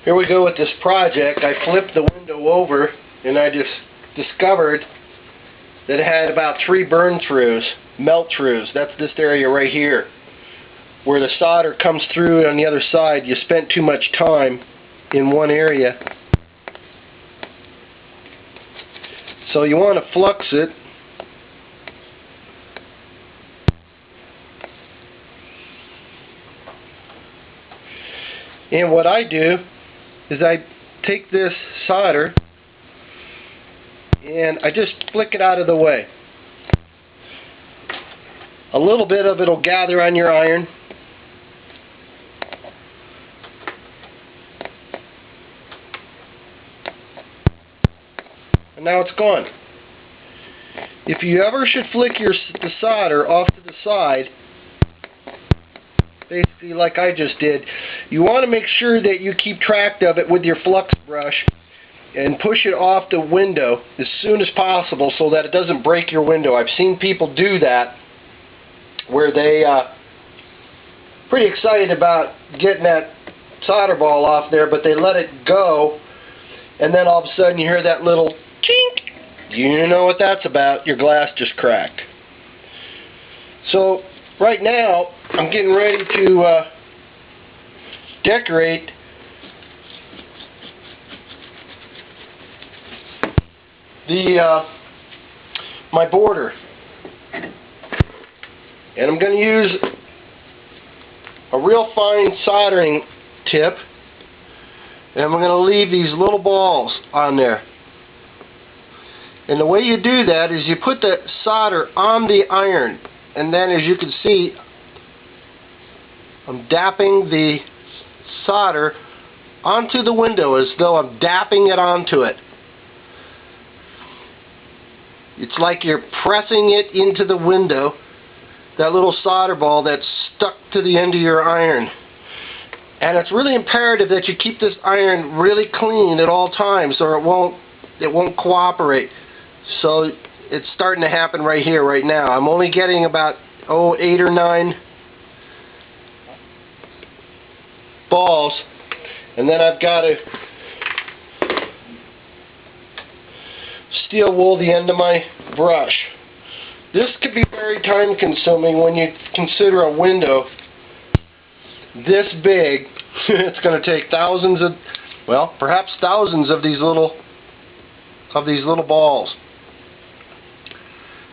Here we go with this project. I flipped the window over and I just discovered that it had about 3 burn-throughs, melt-throughs. That's this area right here. Where the solder comes through on the other side, you spent too much time in one area. So you want to flux it. And what I do is I take this solder and I just flick it out of the way. A little bit of it will gather on your iron. And now it's gone. If you ever should flick the solder off to the side, basically like I just did, you want to make sure that you keep track of it with your flux brush and push it off the window as soon as possible so that it doesn't break your window. I've seen people do that where they pretty excited about getting that solder ball off there, but they let it go and then all of a sudden you hear that little chink. You know what that's about. Your glass just cracked. So right now I'm getting ready to decorate my border, and I'm going to use a real fine soldering tip, and I'm going to leave these little balls on there. And the way you do that is you put the solder on the iron, and then as you can see, I'm dapping the solder onto the window as though I'm dapping it onto it. It's like you're pressing it into the window, that little solder ball that's stuck to the end of your iron. And it's really imperative that you keep this iron really clean at all times or it won't cooperate. So it's starting to happen right here, right now. I'm only getting about 8 or 9 balls, and then I've got to steel wool the end of my brush. This could be very time consuming when you consider a window this big. It's going to take thousands of, well, perhaps thousands of these little balls.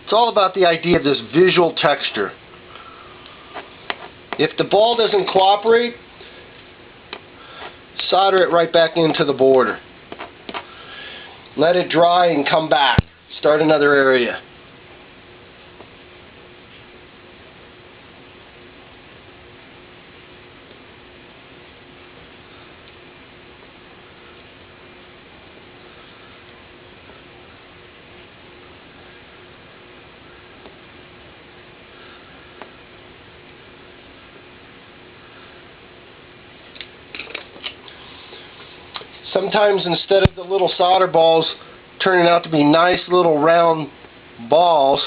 It's all about the idea of this visual texture. If the ball doesn't cooperate, solder it right back into the border. Let it dry and come back. Start another area. Sometimes instead of the little solder balls turning out to be nice little round balls,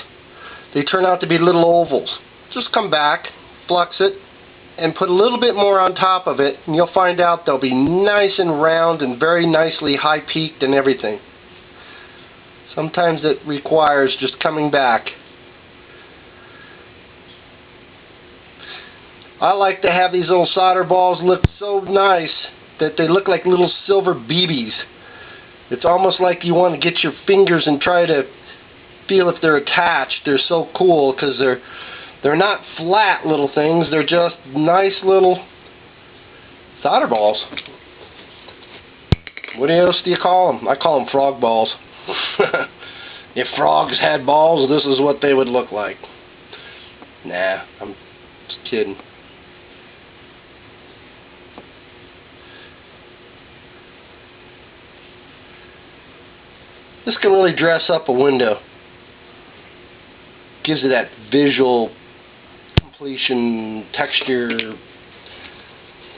they turn out to be little ovals. Just come back, flux it, and put a little bit more on top of it, and you'll find out they'll be nice and round and very nicely high-peaked and everything. Sometimes it requires just coming back. I like to have these little solder balls look so nice that they look like little silver BBs. It's almost like you want to get your fingers and try to feel if they're attached. They're so cool because they're not flat little things. They're just nice little solder balls. What else do you call them? I call them frog balls. If frogs had balls, this is what they would look like. Nah, I'm just kidding. This can really dress up a window. Gives it that visual completion, texture.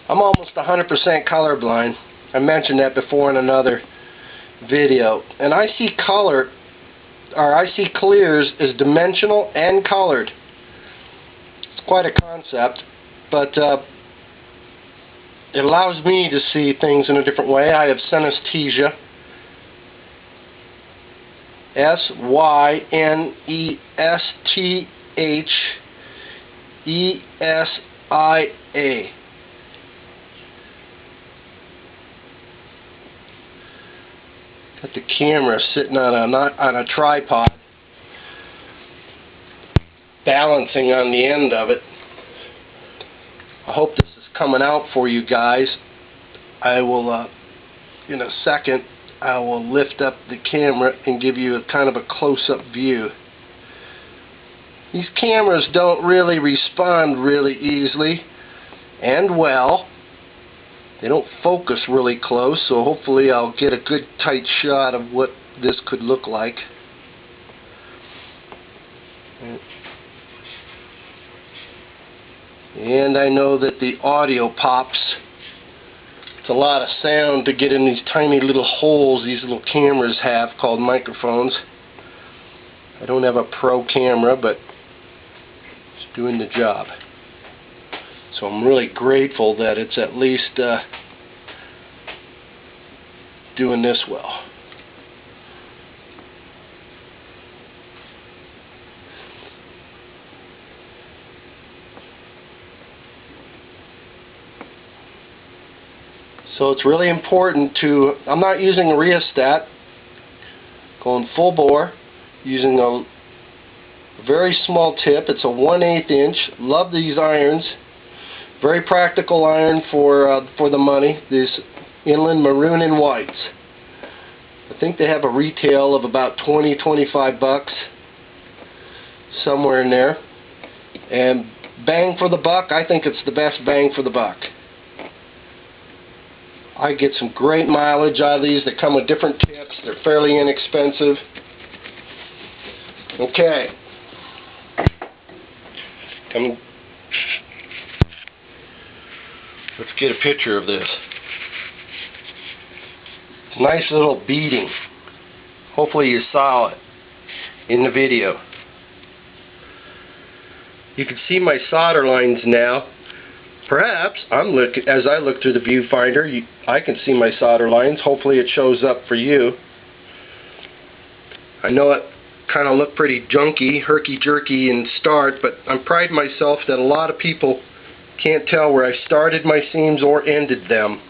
I'm almost 100% colorblind. I mentioned that before in another video. And I see color, or I see clears as dimensional and colored. It's quite a concept, but it allows me to see things in a different way. I have synesthesia. SYNESTHESIA. Got the camera sitting on a tripod, balancing on the end of it. I hope this is coming out for you guys. I will, in a second, I will lift up the camera and give you a kind of a close-up view. These cameras don't really respond really easily and well. They don't focus really close, so hopefully I'll get a good tight shot of what this could look like. And I know that the audio pops. It's a lot of sound to get in these tiny little holes these little cameras have called microphones. I don't have a pro camera, but it's doing the job. So I'm really grateful that it's at least doing this well. So it's really important to, I'm not using a rheostat, going full bore, using a very small tip. It's a 1/8 inch. Love these irons. Very practical iron for the money. These Inland maroon and whites. I think they have a retail of about $20-25, somewhere in there. And bang for the buck, I think it's the best bang for the buck. I get some great mileage out of these. They come with different tips. They're fairly inexpensive. Okay. Let's get a picture of this. It's a nice little beading. Hopefully you saw it in the video. You can see my solder lines now. Perhaps, as I look through the viewfinder, I can see my solder lines. Hopefully it shows up for you. I know it kind of looked pretty junky, herky-jerky in start, but I pride myself that a lot of people can't tell where I started my seams or ended them.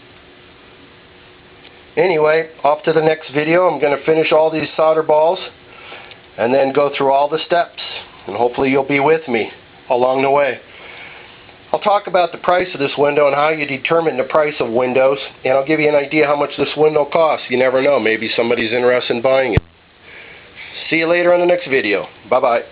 Anyway, off to the next video. I'm going to finish all these solder balls and then go through all the steps, and hopefully you'll be with me along the way. I'll talk about the price of this window and how you determine the price of windows, and I'll give you an idea how much this window costs. You never know, maybe somebody's interested in buying it. See you later on the next video. Bye-bye.